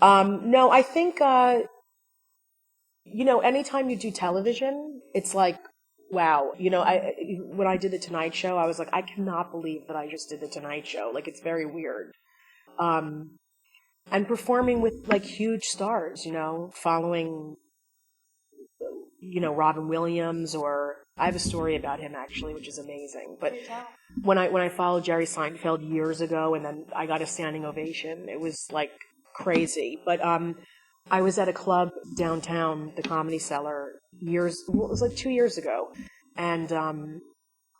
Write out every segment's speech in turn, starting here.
No, I think, anytime you do television, it's like, wow. When I did the Tonight Show, I was like, I cannot believe that I just did the Tonight Show. Like, it's very weird. Um, and performing with like huge stars, following, Robin Williams, or I have a story about him actually, which is amazing. But when I followed Jerry Seinfeld years ago, and then I got a standing ovation, it was like crazy. But I was at a club downtown, the Comedy Cellar, it was like 2 years ago, and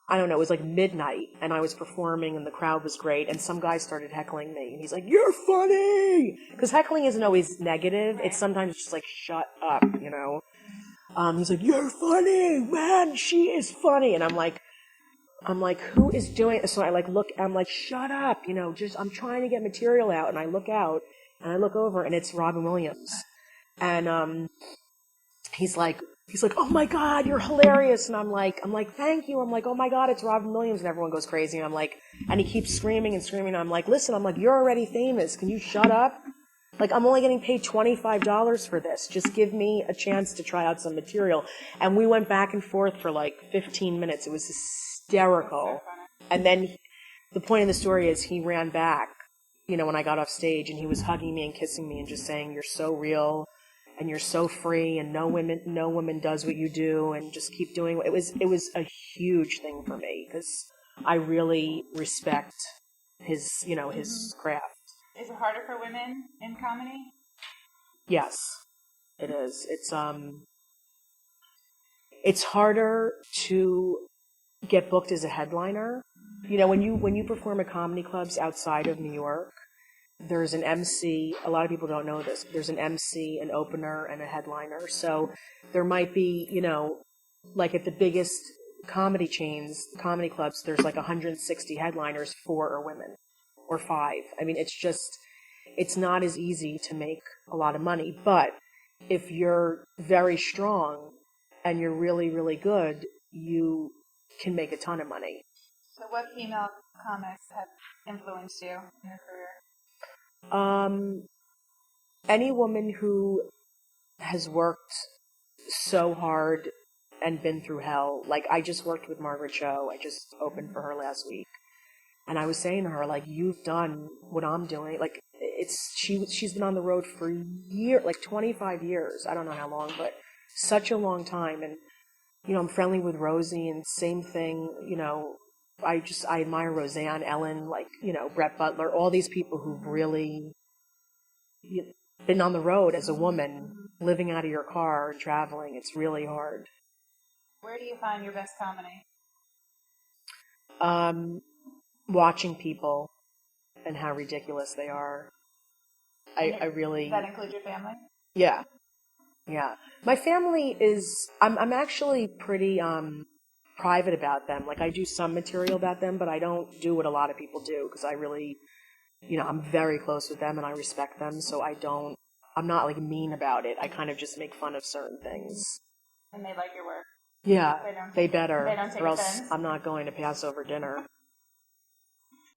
I don't know, it was like midnight, and I was performing, and the crowd was great, and some guy started heckling me, and he's like, "You're funny!" Because heckling isn't always negative, it's sometimes just like, shut up. He's like, "You're funny, man, she is funny," and I'm like, who is doing it? So I like look, I'm like, shut up, I'm trying to get material out, and I look out, and I look over, and it's Robin Williams, and he's like, "Oh my God, you're hilarious," and I'm like, "Thank you." I'm like, "Oh my God, it's Robin Williams," and everyone goes crazy, and and he keeps screaming and screaming, and I'm like, "Listen," I'm like, "You're already famous. Can you shut up? Like, I'm only getting paid $25 for this. Just give me a chance to try out some material." And we went back and forth for like 15 minutes. It was hysterical. And then the point of the story is he ran back, when I got off stage, and he was hugging me and kissing me and just saying, "You're so real, and you're so free, and no woman does what you do, and just keep doing it." It was a huge thing for me, because I really respect his craft. Is it harder for women in comedy? Yes, it is. It's harder to get booked as a headliner. When you perform at comedy clubs outside of New York, there's an MC. A lot of people don't know this. There's an MC, an opener, and a headliner. So there might be, like at the biggest comedy chains, comedy clubs, there's like 160 headliners, 4 are women, or 5. I mean, it's not as easy to make a lot of money. But if you're very strong and you're really, really good, you can make a ton of money. So what female comics have influenced you in your career? Any woman who has worked so hard and been through hell. Like, I just worked with Margaret Cho. I just opened for her last week. And I was saying to her, like, you've done what I'm doing. Like, she's been on the road for years, like 25 years. I don't know how long, but such a long time. And, I'm friendly with Rosie, and same thing, I admire Roseanne, Ellen, like, Brett Butler, all these people who've really been on the road as a woman, living out of your car and traveling. It's really hard. Where do you find your best comedy? Watching people and how ridiculous they are. I really... Does that include your family? Yeah. Yeah. My family is... I'm actually pretty private about them. Like, I do some material about them, but I don't do what a lot of people do, because I really... I'm very close with them and I respect them, so I'm not like mean about it. I kind of just make fun of certain things. And they like your work? Yeah, they better, They don't take or else offense? I'm not going to Passover dinner.